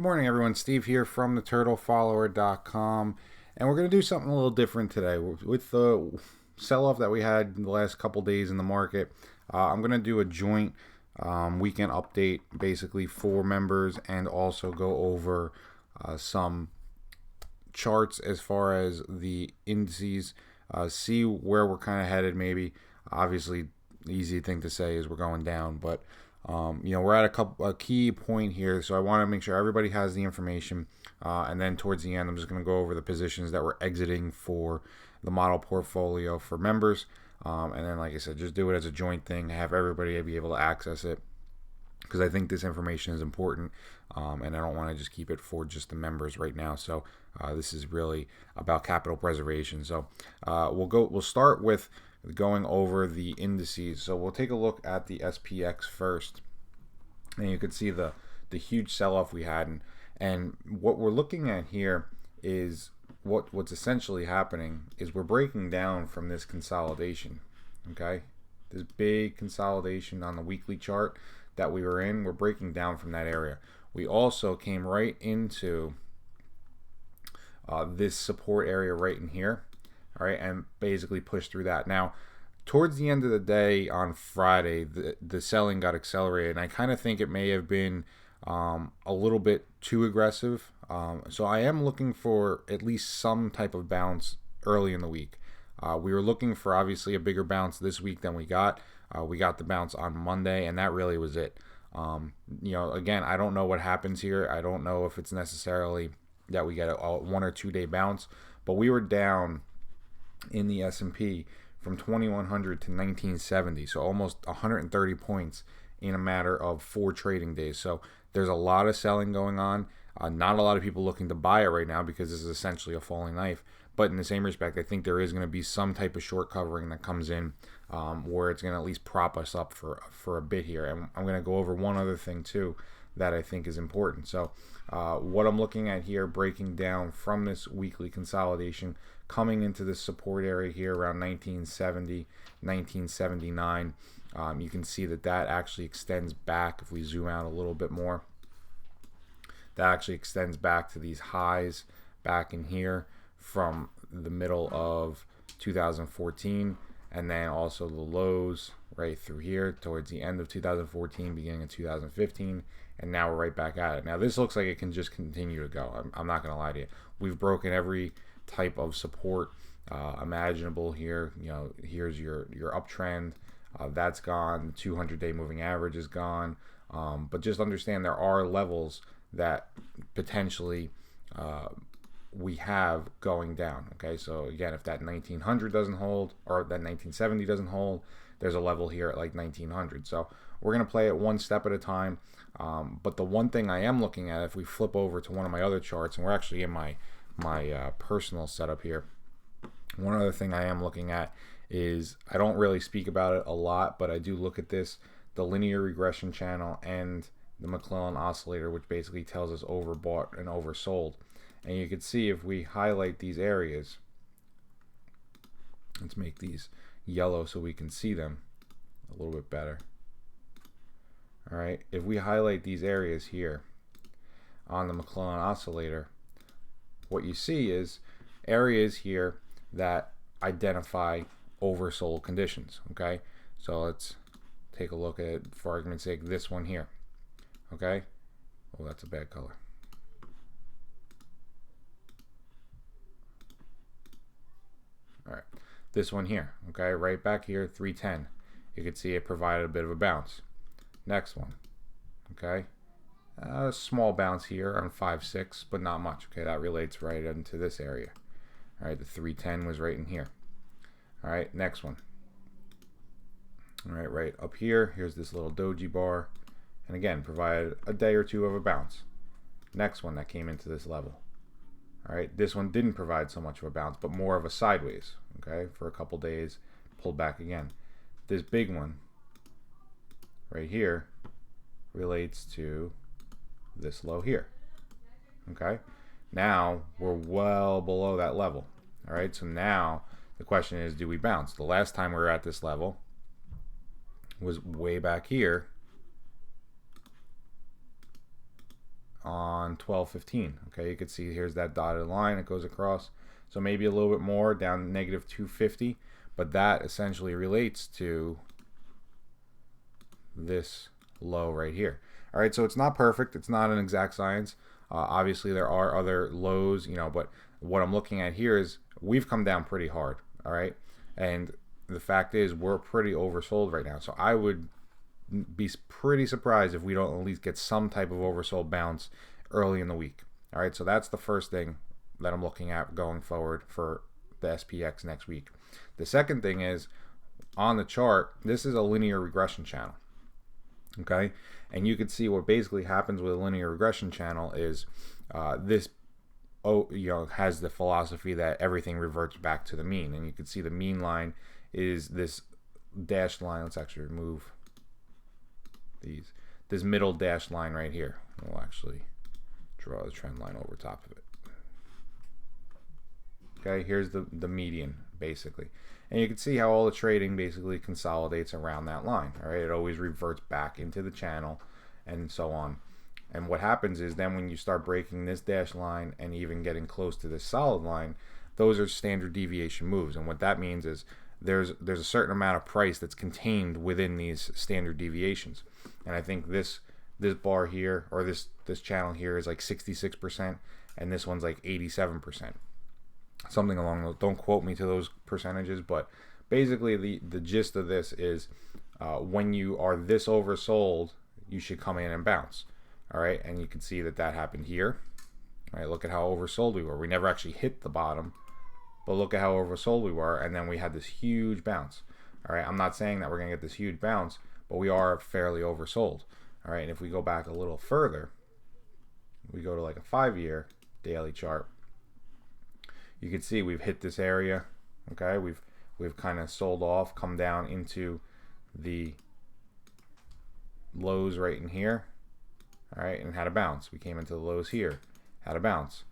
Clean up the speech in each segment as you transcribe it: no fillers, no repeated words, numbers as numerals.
morning, everyone. Steve here from theturtlefollower.com, and we're going to do something a little different today. With the sell-off that we had in the last couple days in the market, I'm going to do a joint weekend update, basically for members, and also go over some charts as far as the indices, see where we're kind of headed. Maybe, obviously, the easy thing to say is we're going down, but we're at a key point here, so I want to make sure everybody has the information, and then towards the end, I'm just going to go over the positions that we're exiting for the model portfolio for members, and then, like I said, just do it as a joint thing, have everybody be able to access it, because I think this information is important, and I don't want to just keep it for just the members right now. So this is really about capital preservation. So we'll start with going over the indices. So we'll take a look at the SPX first, and you can see the huge sell-off we had, and what we're looking at here is what's essentially happening is we're breaking down from this consolidation. Okay, this big consolidation on the weekly chart that we were in, we're breaking down from that area. We also came right into this support area right in here. All right, and basically push through that. Now, towards the end of the day on Friday, the selling got accelerated, and I kind of think it may have been a little bit too aggressive. So I am looking for at least some type of bounce early in the week. We were looking for obviously a bigger bounce this week than we got. We got the bounce on Monday, and that really was it. Again, I don't know what happens here. I don't know if it's necessarily that we get a 1 or 2 day bounce, but we were down in the S&P from 2100 to 1970, so almost 130 points in a matter of 4 trading days. So there's a lot of selling going on. Not a lot of people looking to buy it right now because this is essentially a falling knife. But in the same respect, I think there is going to be some type of short covering that comes in where it's going to at least prop us up for a bit here. And I'm going to go over one other thing too that I think is important. So what I'm looking at here, breaking down from this weekly consolidation, coming into this support area here around 1970, 1979, you can see that actually extends back. If we zoom out a little bit more, that actually extends back to these highs back in here from the middle of 2014, and then also the lows right through here towards the end of 2014, beginning of 2015, and now we're right back at it. Now this looks like it can just continue to go. I'm not going to lie to you. We've broken every type of support imaginable here. Here's your uptrend. That's gone. The 200-day moving average is gone. But just understand there are levels that potentially we have going down. Okay, so again, if that 1900 doesn't hold, or that 1970 doesn't hold, there's a level here at like 1900. So we're going to play it one step at a time. But the one thing I am looking at, if we flip over to one of my other charts, and we're actually in my personal setup here, one other thing I am looking at is, I don't really speak about it a lot, but I do look at this, the linear regression channel and the Mcclellan oscillator, which basically tells us overbought and oversold. And you can see if we highlight these areas, let's make these yellow so we can see them a little bit better. All right, if we highlight these areas here on the Mcclellan oscillator, what you see is areas here that identify oversold conditions. Okay, so let's take a look at, for argument's sake, this one here. Okay, oh, that's a bad color. All right, this one here, okay, right back here, 310. You can see it provided a bit of a bounce. Next one, okay, a small bounce here on 5.6, but not much. Okay, that relates right into this area. All right, the 310 was right in here. All right, next one. All right, right up here, here's this little doji bar, and again, provided a day or two of a bounce. Next one that came into this level. All right, this one didn't provide so much of a bounce, but more of a sideways, okay, for a couple days, pulled back again. This big one right here relates to this low here, okay? Now we're well below that level. All right, so now the question is, do we bounce? The last time we were at this level was way back here on 12.15. Okay, you can see here's that dotted line. It goes across. So maybe a little bit more down negative 250. But that essentially relates to this low right here. All right, so it's not perfect. It's not an exact science. Obviously, there are other lows, but what I'm looking at here is we've come down pretty hard. All right, and the fact is we're pretty oversold right now. So I would be pretty surprised if we don't at least get some type of oversold bounce early in the week. All right, so that's the first thing that I'm looking at going forward for the SPX next week. The second thing is on the chart, this is a linear regression channel. Okay, and you can see what basically happens with a linear regression channel is this has the philosophy that everything reverts back to the mean, and you can see the mean line is this dashed line. Let's actually remove this middle dashed line right here. We'll actually draw the trend line over top of it. Okay, here's the median basically, and you can see how all the trading basically consolidates around that line. All right, it always reverts back into the channel and so on. And what happens is then when you start breaking this dashed line and even getting close to this solid line, those are standard deviation moves. And what that means is there's a certain amount of price that's contained within these standard deviations. And I think this bar here, or this channel here, is like 66%, and this one's like 87%. Something along those. Don't quote me to those percentages, but basically the gist of this is when you are this oversold, you should come in and bounce. All right, and you can see that happened here. All right, look at how oversold we were. We never actually hit the bottom, but look at how oversold we were, and then we had this huge bounce. All right, I'm not saying that we're gonna get this huge bounce, but we are fairly oversold. All right, and if we go back a little further, we go to like a 5-year daily chart. You can see we've hit this area. Okay, we've kind of sold off, come down into the lows right in here. All right, and had a bounce. We came into the lows here, had a bounce.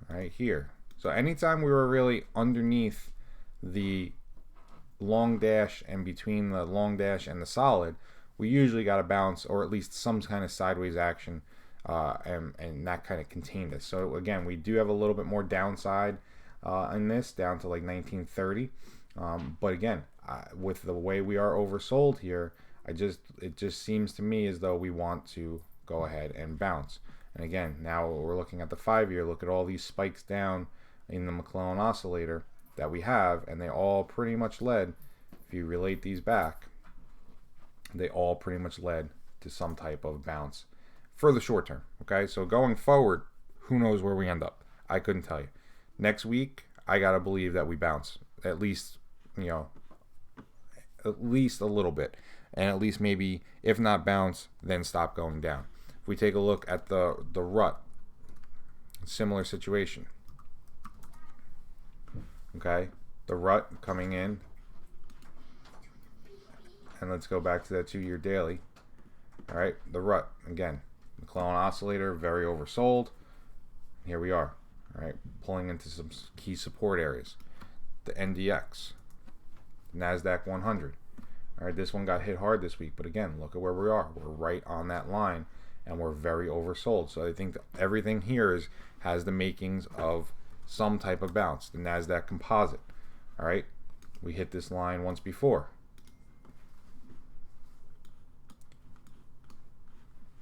All right, here. So anytime we were really underneath the long dash and between the long dash and the solid, we usually got a bounce or at least some kind of sideways action, and that kind of contained us. So again, we do have a little bit more downside in this, down to like 1930. But again, with the way we are oversold here, it just seems to me as though we want to go ahead and bounce. And again, now we're looking at the 5-year. Look at all these spikes down in the Mcclellan oscillator that we have, and they all pretty much led, if you relate these back, they all pretty much led to some type of bounce for the short term. Okay, so going forward, who knows where we end up? I couldn't tell you. Next week, I gotta believe that we bounce at least, at least a little bit, and at least maybe, if not bounce, then stop going down. If we take a look at the rut, similar situation. Okay, the rut coming in, and let's go back to that 2-year daily. All right, the rut again, Mcclellan oscillator, very oversold. Here we are. All right, pulling into some key support areas. The NDX, NASDAQ 100. All right, this one got hit hard this week, but again, look at where we are. We're right on that line, and we're very oversold. So I think that everything here has the makings of some type of bounce. The NASDAQ composite. All right, we hit this line once before.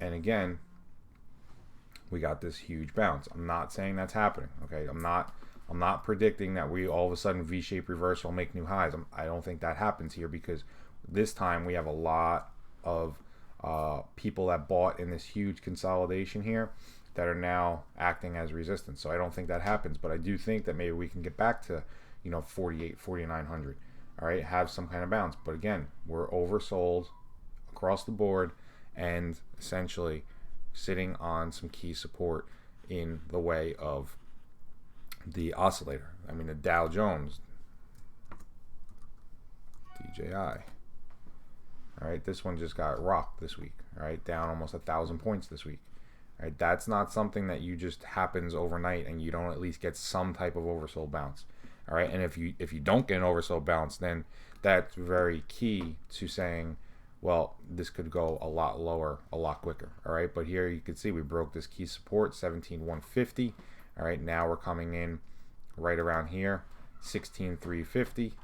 And again, we got this huge bounce. I'm not saying that's happening. Okay, I'm not predicting that we all of a sudden V-shaped reversal make new highs. I don't think that happens here, because this time we have a lot of people that bought in this huge consolidation here that are now acting as resistance. So I don't think that happens, but I do think that maybe we can get back to 48, 4900. All right, have some kind of bounce. But again, we're oversold across the board and essentially sitting on some key support in the way of the oscillator. I mean, the Dow Jones, DJI. All right, this one just got rocked this week. All right, down almost 1,000 points this week. All right, that's not something that you just happens overnight and you don't at least get some type of oversold bounce. All right, and if you don't get an oversold bounce, then that's very key to saying, well, this could go a lot lower, a lot quicker. All right, but here you can see we broke this key support, 17,150. All right, now we're coming in right around here, 16,350.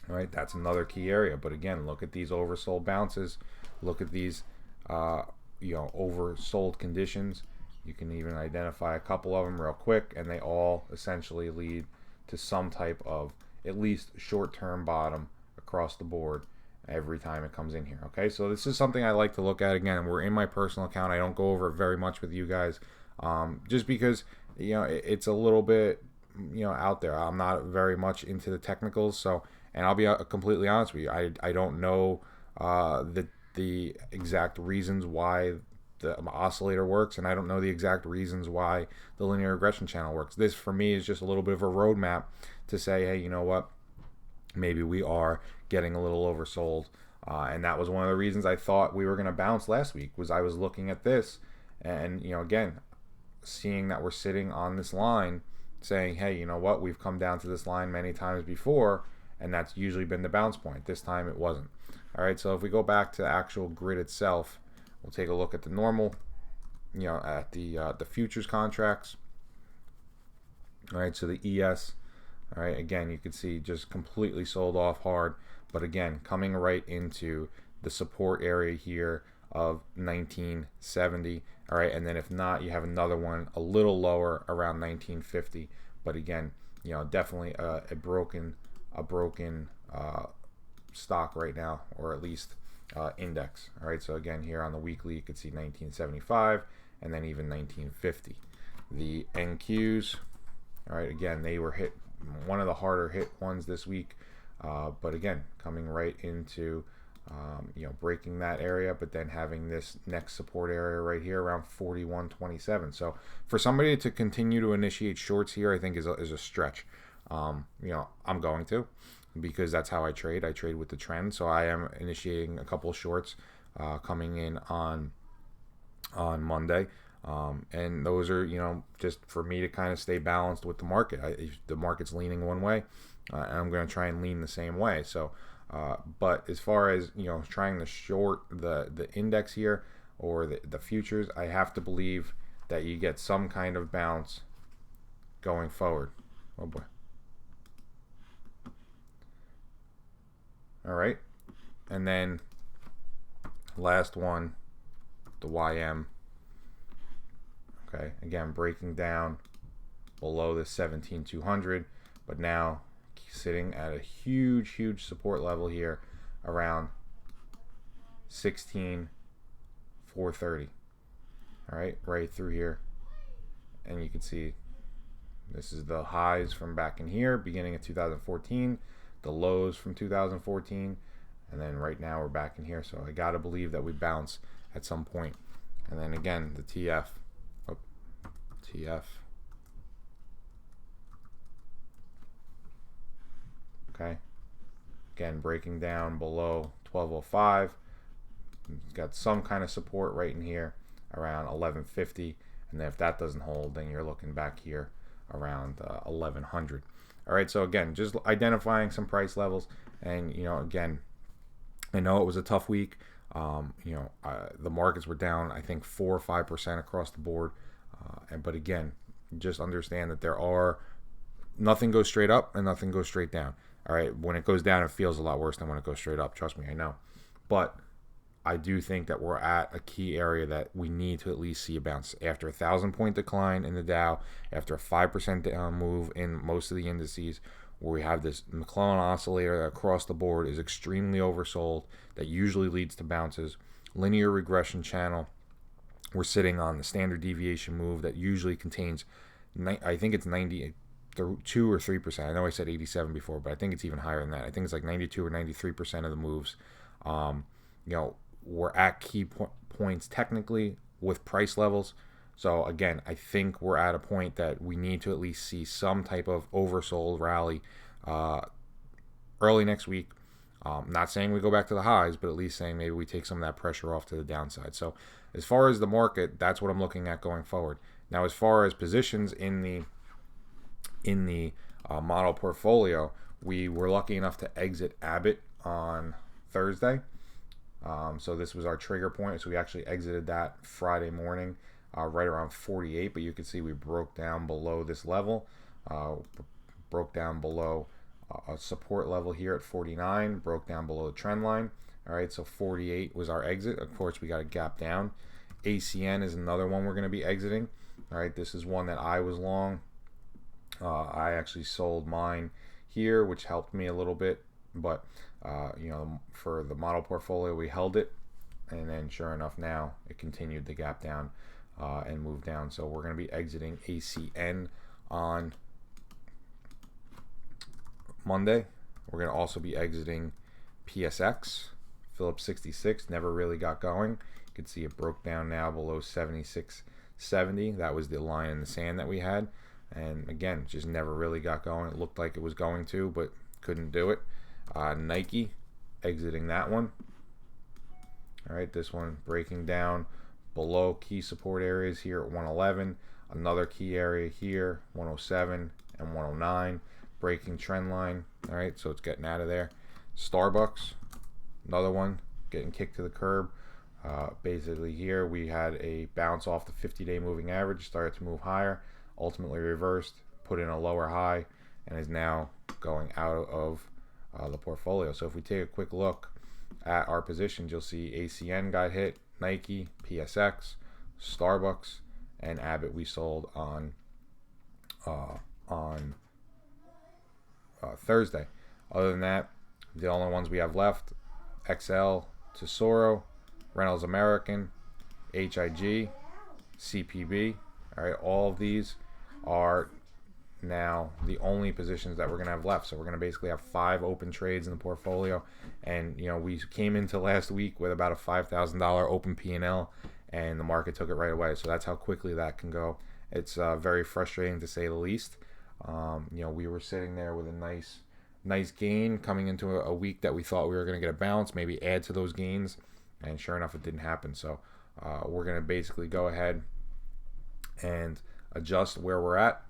All right, that's another key area. But again, look at these oversold bounces. Look at these, oversold conditions. You can even identify a couple of them real quick, and they all essentially lead to some type of at least short-term bottom across the board every time it comes in here. Okay, so this is something I like to look at. Again, we're in my personal account. I don't go over it very much with you guys, just because it's a little bit out there. I'm not very much into the technicals, so, and I'll be completely honest with you, I don't know the exact reasons why the oscillator works, and I don't know the exact reasons why the linear regression channel works. This for me is just a little bit of a roadmap to say, hey, you know what, maybe we are getting a little oversold, and that was one of the reasons I thought we were going to bounce last week. Was I was looking at this, and again, seeing that we're sitting on this line, saying, hey, you know what, we've come down to this line many times before, and that's usually been the bounce point. This time it wasn't. All right, so if we go back to the actual grid itself, we'll take a look at the normal, at the futures contracts. All right, so the ES. All right, again, you can see just completely sold off hard, but again, coming right into the support area here of 1970. All right, and then if not, you have another one a little lower around 1950. But again, definitely a broken stock right now, or at least index. All right, so again, here on the weekly, you can see 1975 and then even 1950. The NQs, all right, again, they were hit, one of the harder hit ones this week, but again, coming right into breaking that area, but then having this next support area right here around 41.27. So for somebody to continue to initiate shorts here, I think is a stretch. I'm going to, because that's how I trade. I trade with the trend, so I am initiating a couple shorts coming in on Monday, and those are just for me to kind of stay balanced with the market. If the market's leaning one way, and I'm going to try and lean the same way. So, but as far as trying to short the index here or the futures, I have to believe that you get some kind of bounce going forward. Oh boy. All right, and then last one, the YM. Okay, again, breaking down below the 17,200, but now sitting at a huge support level here around 16,430. All right, right through here, and you can see this is the highs from back in here, beginning of 2014. The lows from 2014, and then right now we're back in here, so I gotta believe that we bounce at some point. And then again, the TF, okay, again breaking down below 1205. It's got some kind of support right in here around 1150, and then if that doesn't hold, then you're looking back here around 1100. All right, so again, just identifying some price levels, and again, I know it was a tough week. The markets were down, I think 4 or 5% across the board, but again, just understand that nothing goes straight up and nothing goes straight down. All right, when it goes down, it feels a lot worse than when it goes straight up. Trust me, I know, but I do think that we're at a key area that we need to at least see a bounce. After a 1,000-point decline in the Dow, after a 5% down move in most of the indices, where we have this Mcclellan oscillator that across the board is extremely oversold, that usually leads to bounces. Linear regression channel, we're sitting on the standard deviation move that usually contains, I think it's 92 or 3%. I know I said 87 before, but I think it's even higher than that. I think it's like 92 or 93% of the moves. We're at key points technically with price levels. So again, I think we're at a point that we need to at least see some type of oversold rally early next week. Not saying we go back to the highs, but at least saying maybe we take some of that pressure off to the downside. So as far as the market, that's what I'm looking at going forward. Now, as far as positions in the model portfolio, we were lucky enough to exit Abbott on Thursday. So this was our trigger point. So we actually exited that Friday morning right around 48, but you can see we broke down below this level, broke down below a support level here at 49, broke down below the trend line. All right, so 48 was our exit. Of course, we got a gap down. ACN is another one we're going to be exiting. All right, this is one that I was long. I actually sold mine here, which helped me a little bit, but for the model portfolio, we held it, and then sure enough, now it continued the gap down and moved down. So we're going to be exiting ACN on Monday. We're going to also be exiting PSX. Phillips 66 never really got going. You can see it broke down now below 76.70. That was the line in the sand that we had, and again, just never really got going. It looked like it was going to, but couldn't do it. Nike, exiting that one. All right, this one breaking down below key support areas here at 111. Another key area here, 107 and 109. Breaking trend line. All right, so it's getting out of there. Starbucks, another one getting kicked to the curb. Basically here we had a bounce off the 50-day moving average, started to move higher, ultimately reversed, put in a lower high, and is now going out of the portfolio. So if we take a quick look at our positions, you'll see ACN got hit, Nike, PSX, Starbucks, and Abbott we sold on Thursday. Other than that, the only ones we have left: XL, Tesoro, Reynolds American, HIG, CPB. All right, all of these are now the only positions that we're going to have left. So we're going to basically have 5 open trades in the portfolio, and we came into last week with about a $5,000 open P&L, and the market took it right away. So that's how quickly that can go. It's very frustrating to say the least. We were sitting there with a nice gain coming into a week that we thought we were going to get a bounce, maybe add to those gains, and sure enough, it didn't happen. So we're going to basically go ahead and adjust where we're at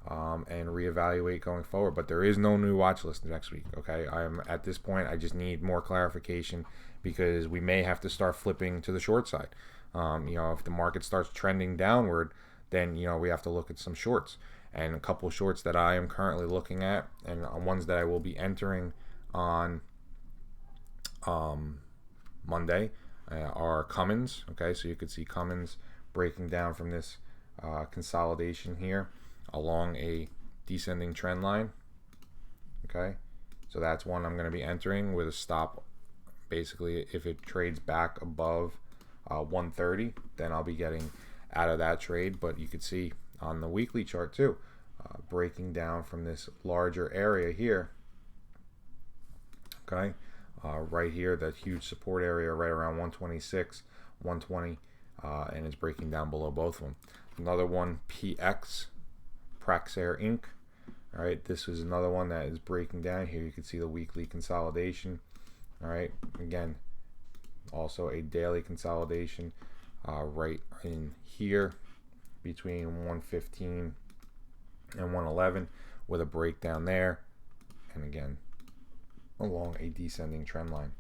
and reevaluate going forward. But there is no new watch list next week. Okay, I'm at this point, I just need more clarification, because we may have to start flipping to the short side. If the market starts trending downward, then we have to look at some shorts. And a couple shorts that I am currently looking at, and ones that I will be entering on Monday, are Cummins. Okay, so you could see Cummins breaking down from this consolidation here along a descending trend line. Okay, so that's one I'm going to be entering with a stop. Basically, if it trades back above 130, then I'll be getting out of that trade. But you could see on the weekly chart too, breaking down from this larger area here. Okay, right here, that huge support area right around 126, 120, and it's breaking down below both of them. Another one, PX, Praxair Inc. All right, this is another one that is breaking down here. You can see the weekly consolidation. All right, again, also a daily consolidation right in here between 115 and 111 with a breakdown there, and again along a descending trend line.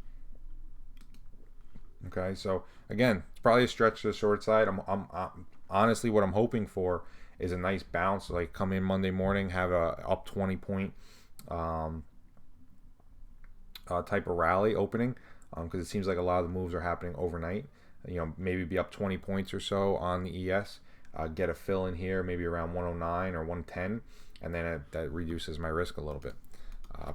Okay, so again, it's probably a stretch to the short side. I'm honestly, what I'm hoping for is a nice bounce, like come in Monday morning, have a up 20 point type of rally opening, because it seems like a lot of the moves are happening overnight. Maybe be up 20 points or so on the ES, get a fill in here, maybe around 109 or 110, and then that reduces my risk a little bit.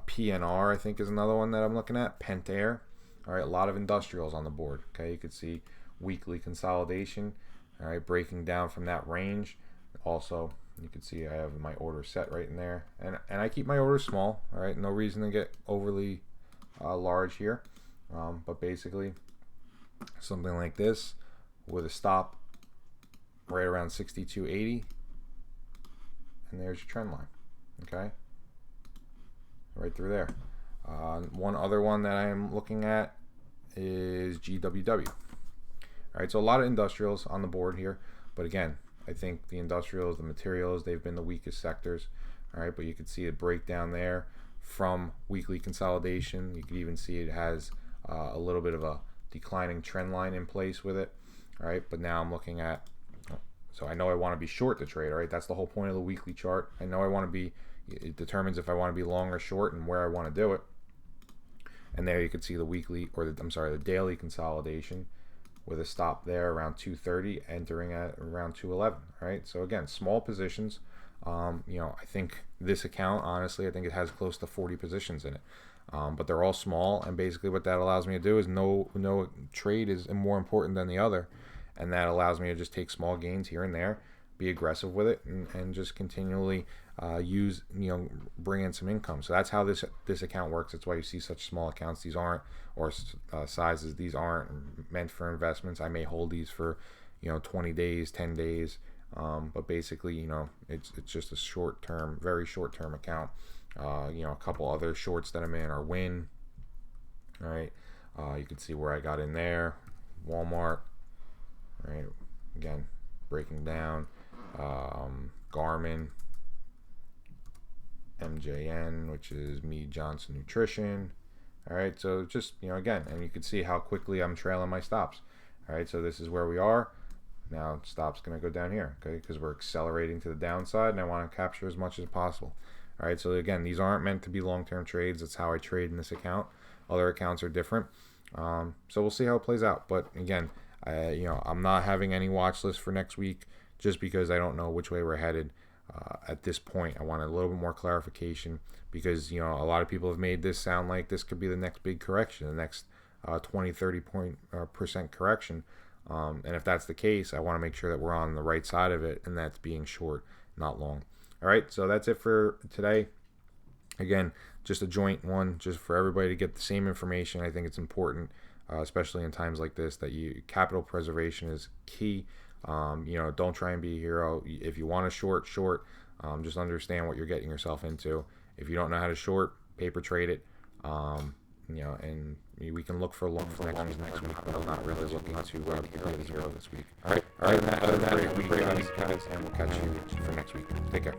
PNR, I think, is another one that I'm looking at. Pentair. All right, a lot of industrials on the board. Okay, you could see weekly consolidation. All right, breaking down from that range. Also, you can see I have my order set right in there, and I keep my orders small. All right, no reason to get overly large here, but basically something like this with a stop right around 62.80, and there's your trend line. Okay, right through there. One other one that I am looking at is GWW. All right, so a lot of industrials on the board here, but again, I think the industrials, the materials, they've been the weakest sectors. All right, but you can see a breakdown there from weekly consolidation. You can even see it has a little bit of a declining trend line in place with it. All right, but now I'm looking at, so I know I want to be short the trade. All right, that's the whole point of the weekly chart. I know I want to be, it determines if I want to be long or short and where I want to do it. And there you can see the weekly, or the daily consolidation with a stop there around 230, entering at around 211. All right, so again, small positions. I think this account, honestly, I think it has close to 40 positions in it. But they're all small, and basically what that allows me to do is no trade is more important than the other, and that allows me to just take small gains here and there, be aggressive with it, and just continually bring in some income. So that's how this account works. That's why you see such small accounts. These aren't, or sizes, these aren't meant for investments. I may hold these for 20 days, 10 days, but basically it's just a short-term, very short-term account. A couple other shorts that I'm in are Win. All right, you can see where I got in there. Walmart. All right, again, breaking down. Garmin. MJN, which is Mead Johnson Nutrition. All right, so just again, and you can see how quickly I'm trailing my stops. All right, so this is where we are. Now stop's going to go down here, okay, because we're accelerating to the downside, and I want to capture as much as possible. All right, so again, these aren't meant to be long-term trades. That's how I trade in this account. Other accounts are different. So we'll see how it plays out. But again, I'm not having any watch list for next week just because I don't know which way we're headed. At this point, I want a little bit more clarification because a lot of people have made this sound like this could be the next big correction, the next 20-30% correction. And if that's the case, I want to make sure that we're on the right side of it, and that's being short, not long. All right, so that's it for today. Again, just a joint one, just for everybody to get the same information. I think it's important, especially in times like this, that capital preservation is key. Don't try and be a hero. If you want to short, just understand what you're getting yourself into. If you don't know how to short, paper trade it. And we can look for next week, but I'm not really looking to play the hero this week. All right. Other than that, have a great week, guys, and we'll catch you for next week. Take care.